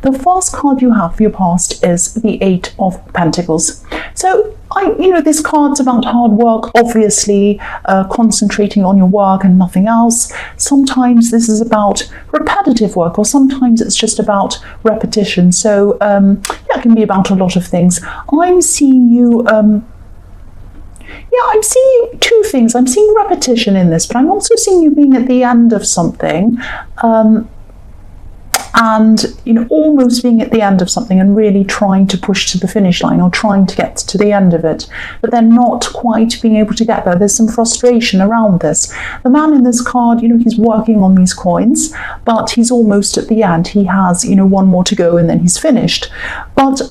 The first card you have for your past is the Eight of Pentacles. So this card's about hard work, obviously, concentrating on your work and nothing else. Sometimes this is about repetitive work, or sometimes it's just about repetition. So it can be about a lot of things. I'm seeing you I'm seeing two things. I'm seeing repetition in this, but I'm also seeing you being at the end of something, and almost being at the end of something and really trying to push to the finish line, or trying to get to the end of it, but then not quite being able to get there. There's some frustration around this. The man in this card, he's working on these coins, but he's almost at the end. He has one more to go and then he's finished. But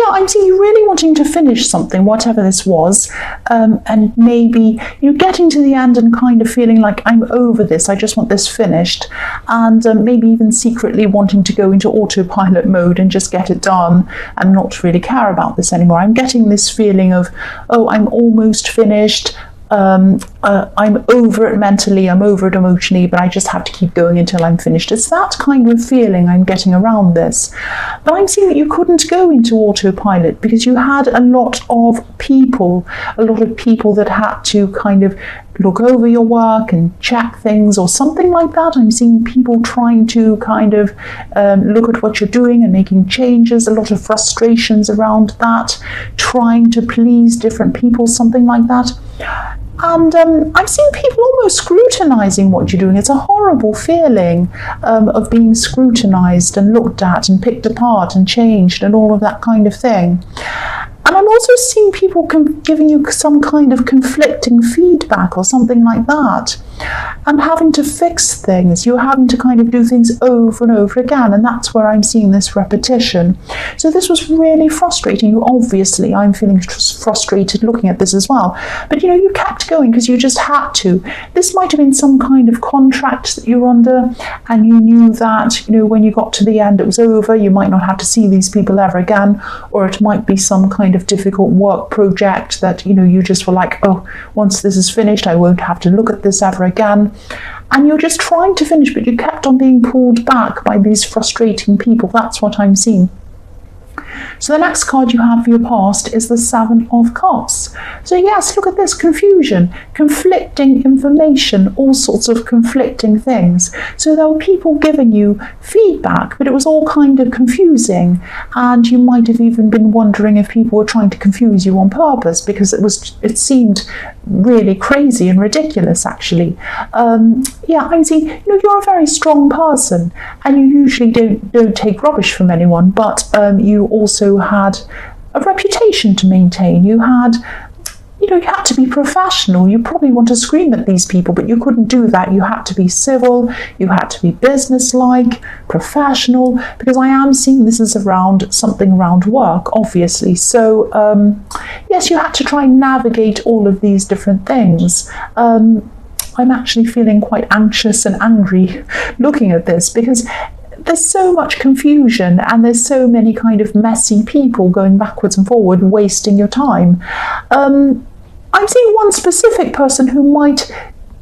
I'm seeing you really wanting to finish something, whatever this was, and maybe getting to the end and kind of feeling like, I'm over this, I just want this finished, and maybe even secretly wanting to go into autopilot mode and just get it done and not really care about this anymore. I'm getting this feeling of, oh, I'm almost finished. I'm over it mentally, I'm over it emotionally, but I just have to keep going until I'm finished. It's that kind of feeling I'm getting around this. But I'm seeing that you couldn't go into autopilot because you had a lot of people that had to kind of look over your work and check things or something like that. I'm seeing people trying to kind of look at what you're doing and making changes, a lot of frustrations around that, trying to please different people, something like that. And I'm seeing people almost scrutinizing what you're doing. It's a horrible feeling of being scrutinized and looked at and picked apart and changed and all of that kind of thing. And I'm also seeing people giving you some kind of conflicting feedback or something like that, and having to fix things. You're having to kind of do things over and over again, and that's where I'm seeing this repetition. So this was really frustrating you. Obviously, I'm feeling frustrated looking at this as well. But you kept going because you just had to. This might have been some kind of contract that you're under, and you knew that when you got to the end it was over. You might not have to see these people ever again, or it might be some kind of difficult work project that you just were like, oh, once this is finished I won't have to look at this ever again, and you're just trying to finish, but you kept on being pulled back by these frustrating people. That's what I'm seeing. So the next card you have for your past is the Seven of Cups. So yes, look at this, confusion, conflicting information, all sorts of conflicting things. So there were people giving you feedback, but it was all kind of confusing, and you might have even been wondering if people were trying to confuse you on purpose, because it seemed really crazy and ridiculous actually. I'm seeing you're a very strong person, and you usually don't take rubbish from anyone, but you also had a reputation to maintain. You had to be professional. You probably want to scream at these people, but you couldn't do that. You had to be civil, you had to be businesslike, professional, because I am seeing this is something around work, obviously. So yes, you had to try and navigate all of these different things. I'm actually feeling quite anxious and angry looking at this, because there's so much confusion and there's so many kind of messy people going backwards and forward, wasting your time. I'm seeing one specific person who might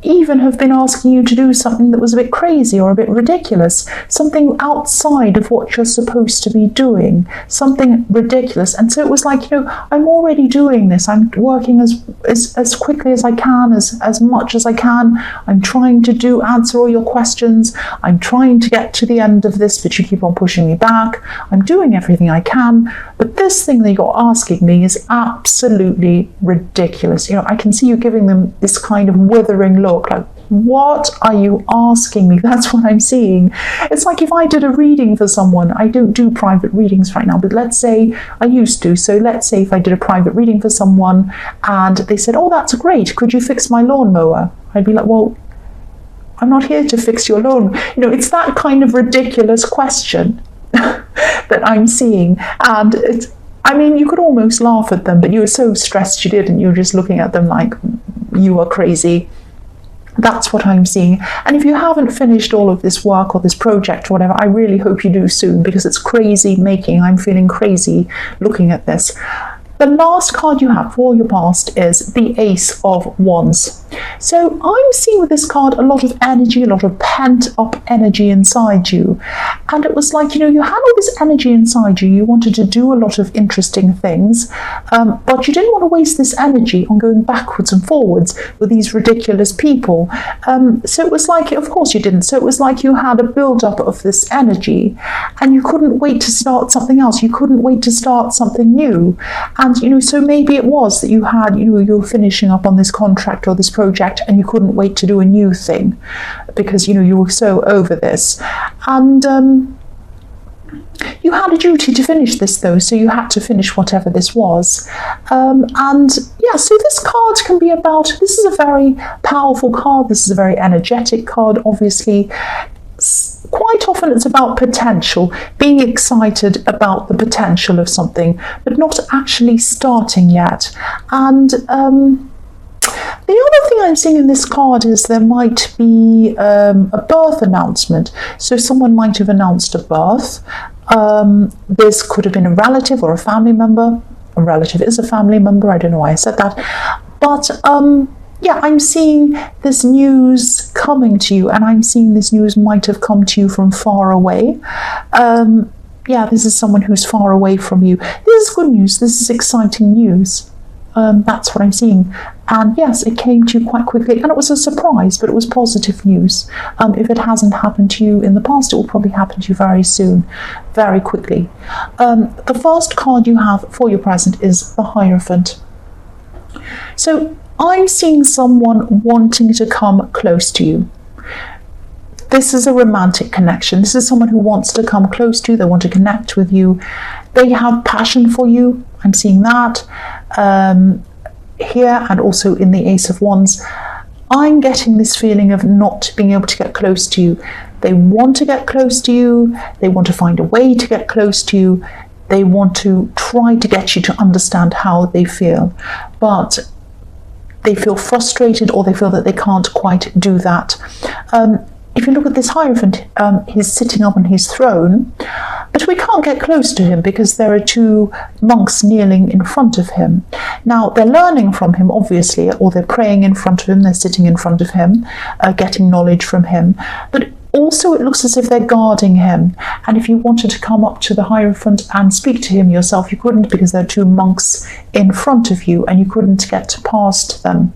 even have been asking you to do something that was a bit crazy or a bit ridiculous, something outside of what you're supposed to be doing, something ridiculous. And so it was like, I'm already doing this. I'm working as quickly as I can, as much as I can. I'm trying to answer all your questions. I'm trying to get to the end of this, but you keep on pushing me back. I'm doing everything I can. But this thing that you're asking me is absolutely ridiculous. I can see you giving them this kind of withering look, like, what are you asking me? That's what I'm seeing. It's like if I did a reading for someone. I don't do private readings right now, but let's say I used to. So let's say if I did a private reading for someone and they said, oh, that's great, could you fix my lawnmower? I'd be like, well, I'm not here to fix your lawn. It's that kind of ridiculous question that I'm seeing. And you could almost laugh at them, but you were so stressed you didn't. You were just looking at them like you are crazy. That's what I'm seeing. And if you haven't finished all of this work or this project or whatever, I really hope you do soon, because it's crazy making. I'm feeling crazy looking at this. The last card you have for your past is the Ace of Wands. So I'm seeing with this card a lot of energy, a lot of pent up energy inside you. And it was like, you had all this energy inside you. You wanted to do a lot of interesting things, but you didn't want to waste this energy on going backwards and forwards with these ridiculous people. So it was like, of course you didn't. So it was like you had a build-up of this energy and you couldn't wait to start something else. You couldn't wait to start something new. And, so maybe it was that you had, you were finishing up on this contract or this project and you couldn't wait to do a new thing because you were so over this, and you had a duty to finish this though, so you had to finish whatever this was. So this card can be about, this is a very powerful card, this is a very energetic card. Obviously quite often it's about potential, being excited about the potential of something but not actually starting yet. And the other thing I'm seeing in this card is there might be a birth announcement. So someone might have announced a birth. This could have been a relative or a family member. A relative is a family member. I don't know why I said that. But I'm seeing this news coming to you, and I'm seeing this news might have come to you from far away. This is someone who's far away from you. This is good news. This is exciting news. That's what I'm seeing. And yes, it came to you quite quickly, and it was a surprise, but it was positive news. If it hasn't happened to you in the past, it will probably happen to you very soon, very quickly. The first card you have for your present is the Hierophant. So I'm seeing someone wanting to come close to you. This is a romantic connection. This is someone who wants to come close to you. They want to connect with you. They have passion for you. I'm seeing that here, and also in the Ace of Wands. I'm getting this feeling of not being able to get close to you. They want to get close to you. They want to find a way to get close to you. They want to try to get you to understand how they feel, but they feel frustrated, or they feel that they can't quite do that. If you look at this Hierophant, he's sitting up on his throne, but we can't get close to him because there are two monks kneeling in front of him. Now, they're learning from him, obviously, or they're praying in front of him, they're sitting in front of him, getting knowledge from him. But also, it looks as if they're guarding him. And if you wanted to come up to the Hierophant and speak to him yourself, you couldn't, because there are two monks in front of you and you couldn't get past them.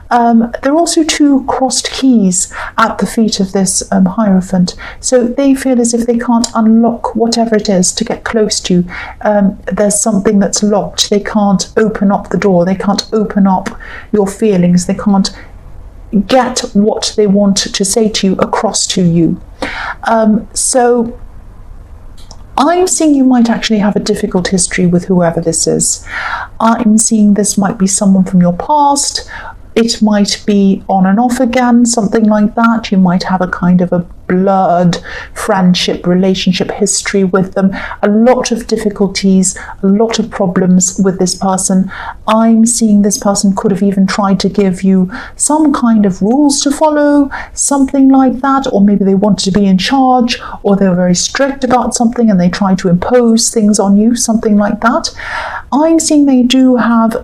There are also two crossed keys at the feet of this Hierophant. So they feel as if they can't unlock whatever it is to get close to you. There's something that's locked. They can't open up the door. They can't open up your feelings. They can't get what they want to say to you across to you. So I'm seeing you might actually have a difficult history with whoever this is. I'm seeing this might be someone from your past. It might be on and off again, something like that. You might have a kind of a blurred friendship, relationship history with them. A lot of difficulties, a lot of problems with this person. I'm seeing this person could have even tried to give you some kind of rules to follow, something like that. Or maybe they wanted to be in charge, or they were very strict about something and they tried to impose things on you, something like that. I'm seeing they do have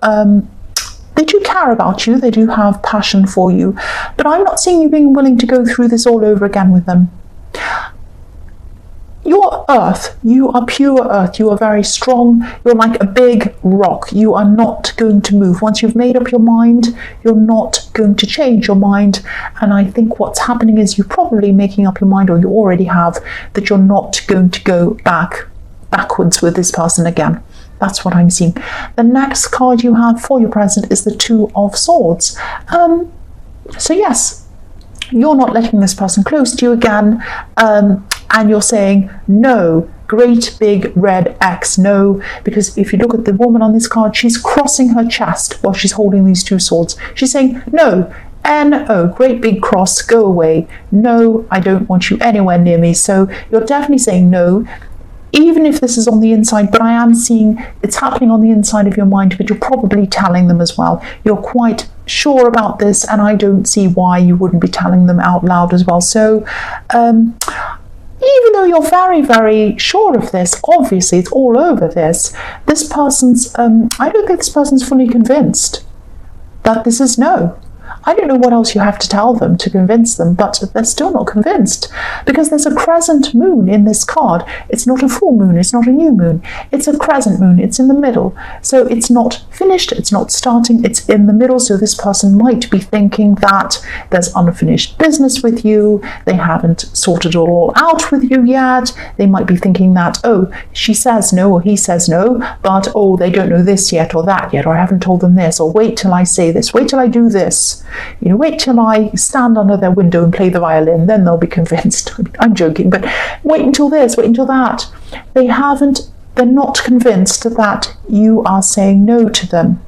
they do care about you, they do have passion for you, but I'm not seeing you being willing to go through this all over again with them. You're earth, you are pure earth, you are very strong, you're like a big rock, you are not going to move. Once you've made up your mind, you're not going to change your mind. And I think what's happening is you're probably making up your mind, or you already have, that you're not going to go backwards with this person again. That's what I'm seeing. The next card you have for your present is the Two of Swords. So yes, you're not letting this person close to you again, and you're saying no, great big red X, no, because if you look at the woman on this card, she's crossing her chest while she's holding these two swords. She's saying no, N-O, great big cross, go away. No, I don't want you anywhere near me. So you're definitely saying no, even if this is on the inside, but I am seeing it's happening on the inside of your mind, but you're probably telling them as well. You're quite sure about this, and I don't see why you wouldn't be telling them out loud as well. So even though you're very, very sure of this, obviously it's all over this, this person's, I don't think this person's fully convinced that this is no. I don't know what else you have to tell them to convince them, but they're still not convinced because there's a crescent moon in this card. It's not a full moon, it's not a new moon, it's a crescent moon, it's in the middle. So it's not finished, it's not starting, it's in the middle. So this person might be thinking that there's unfinished business with you, they haven't sorted it all out with you yet. They might be thinking that, oh, she says no or he says no, but oh, they don't know this yet or that yet, or I haven't told them this, or wait till I say this, wait till I do this, wait till I stand under their window and play the violin, then they'll be convinced. I'm joking, but wait until this, wait until that. They're not convinced that you are saying no to them.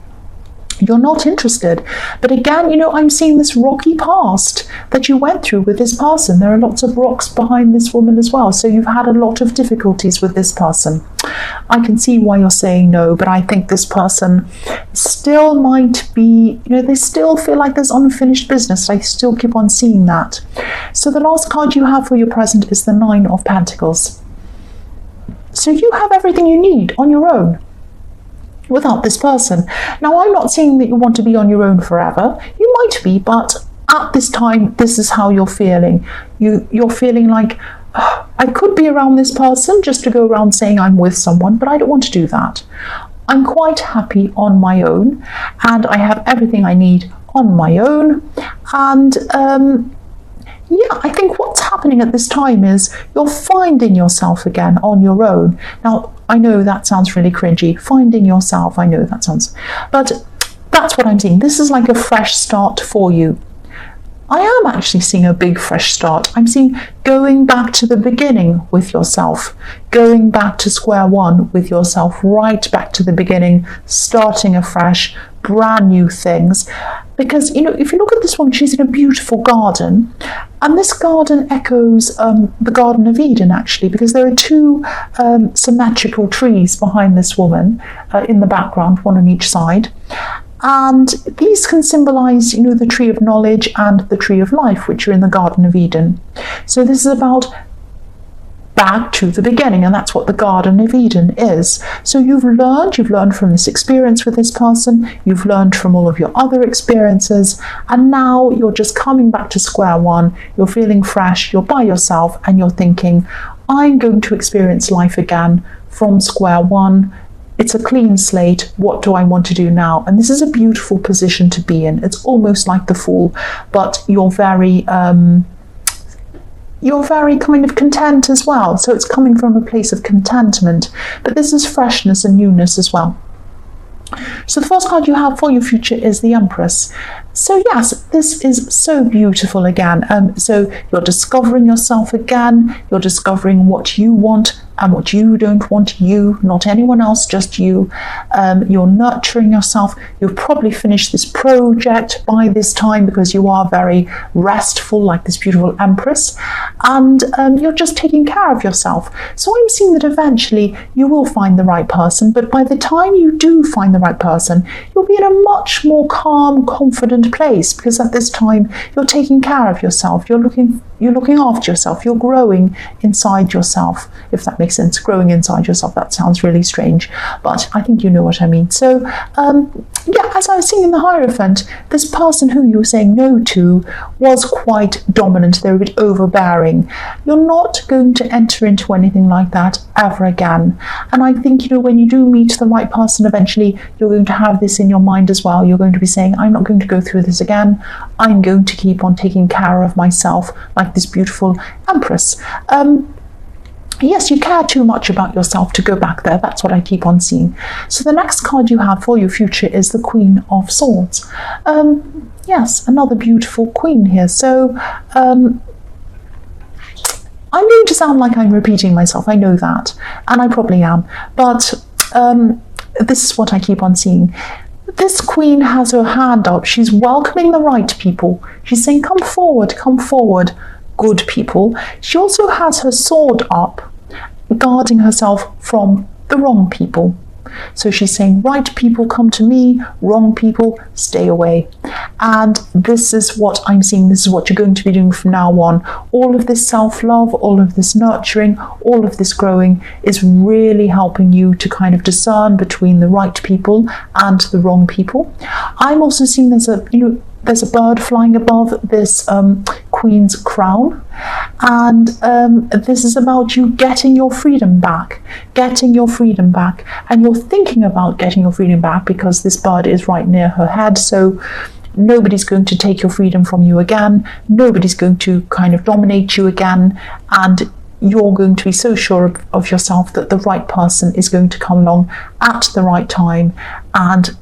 You're not interested. But again, I'm seeing this rocky past that you went through with this person. There are lots of rocks behind this woman as well. So you've had a lot of difficulties with this person. I can see why you're saying no, but I think this person still might be, they still feel like there's unfinished business. I still keep on seeing that. So the last card you have for your present is the Nine of Pentacles. So you have everything you need on your own without this person. Now, I'm not saying that you want to be on your own forever. You might be, but at this time, this is how you're feeling. You're feeling like, oh, I could be around this person just to go around saying I'm with someone, but I don't want to do that. I'm quite happy on my own, and I have everything I need on my own. And yeah, I think what's happening at this time is you're finding yourself again on your own. Now, I know that sounds really cringy. Finding yourself, I know that sounds, but that's what I'm seeing. This is like a fresh start for you. I am actually seeing a big fresh start. I'm seeing going back to the beginning with yourself, going back to square one with yourself, right back to the beginning, starting afresh, brand new things. Because, if you look at this woman, she's in a beautiful garden, and this garden echoes the Garden of Eden, actually, because there are two symmetrical trees behind this woman in the background, one on each side. And these can symbolize, the tree of knowledge and the tree of life, which are in the Garden of Eden. So this is about back to the beginning, and that's what the Garden of Eden is. So you've learned from this experience with this person, you've learned from all of your other experiences, and now you're just coming back to square one. You're feeling fresh, you're by yourself, and you're thinking, I'm going to experience life again from square one. It's a clean slate. What do I want to do now? And this is a beautiful position to be in. It's almost like the Fool, but you're very kind of content as well. So it's coming from a place of contentment, but this is freshness and newness as well. So the first card you have for your future is the Empress. So yes, this is so beautiful again. So you're discovering yourself again. You're discovering what you want and what you don't want, not anyone else, just you. You're nurturing yourself. You've probably finished this project by this time because you are very restful, like this beautiful Empress, and you're just taking care of yourself. So I'm seeing that eventually you will find the right person, but by the time you do find the right person, you'll be in a much more calm, confident place, because at this time you're taking care of yourself. You're looking after yourself. You're growing inside yourself, if that makes sense. Growing inside yourself, that sounds really strange, but I think you know what I mean. So yeah, as I was saying in the Hierophant, this person who you were saying no to was quite dominant. They're a bit overbearing. You're not going to enter into anything like that ever again. And I think, when you do meet the right person, eventually you're going to have this in your mind as well. You're going to be saying, I'm not going to go through this again. I'm going to keep on taking care of myself, like this beautiful Empress. Yes, you care too much about yourself to go back there. That's what I keep on seeing. So the next card you have for your future is the Queen of Swords. Yes, another beautiful queen here. So I'm going to sound like I'm repeating myself. I know that, and I probably am. But this is what I keep on seeing. This queen has her hand up. She's welcoming the right people. She's saying, come forward, good people. She also has her sword up, guarding herself from the wrong people. So she's saying, right people, come to me, wrong people, stay away. And this is what I'm seeing. This is what you're going to be doing from now on. All of this self-love, all of this nurturing, all of this growing is really helping you to kind of discern between the right people and the wrong people. I'm also seeing there's there's a bird flying above this queen's crown, and this is about you getting your freedom back, and you're thinking about getting your freedom back because this bird is right near her head. So nobody's going to take your freedom from you again, nobody's going to kind of dominate you again, and you're going to be so sure of yourself that the right person is going to come along at the right time, and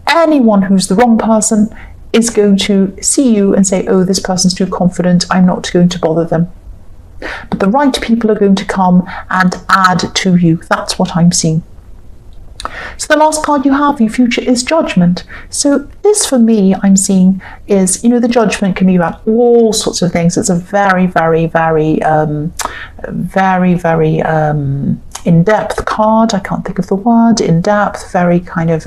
anyone who's the wrong person is going to see you and say, oh, this person's too confident, I'm not going to bother them. But the right people are going to come and add to you. That's what I'm seeing. So the last card you have, your future, is Judgment. So this, for me, I'm seeing is, the Judgment can be about all sorts of things. It's a very, very, very, very in-depth card. I can't think of the word. In-depth, very kind of,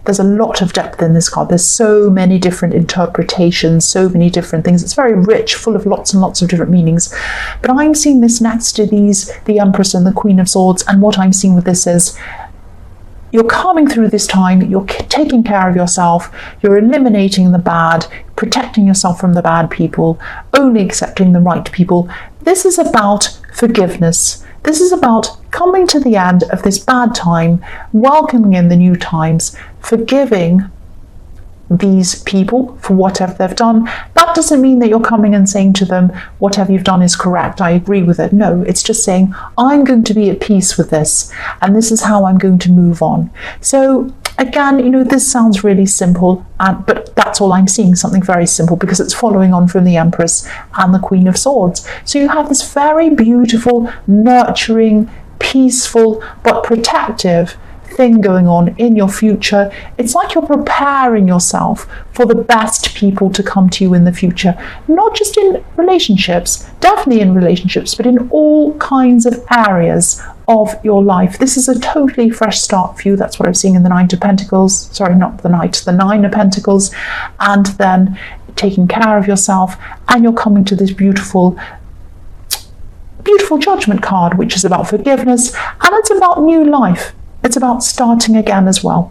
there's a lot of depth in this card. There's so many different interpretations, so many different things. It's very rich, full of lots and lots of different meanings. But I'm seeing this next to the Empress and the Queen of Swords, and what I'm seeing with this is, you're coming through this time, you're taking care of yourself, you're eliminating the bad, protecting yourself from the bad people, only accepting the right people. This is about forgiveness. This is about coming to the end of this bad time, welcoming in the new times, forgiving these people for whatever they've done. That doesn't mean that you're coming and saying to them, whatever you've done is correct, I agree with it. No, it's just saying, I'm going to be at peace with this, and this is how I'm going to move on. So again, this sounds really simple, but that's all I'm seeing, something very simple, because it's following on from the Empress and the Queen of Swords. So you have this very beautiful, nurturing, peaceful, but protective thing going on in your future. It's like you're preparing yourself for the best people to come to you in the future, not just in relationships, definitely in relationships, but in all kinds of areas of your life. This is a totally fresh start for you. That's what I'm seeing in the Nine of Pentacles. Sorry, not the Knight, the Nine of Pentacles. And then taking care of yourself, and you're coming to this beautiful Judgment card, which is about forgiveness, and it's about new life. It's about starting again as well.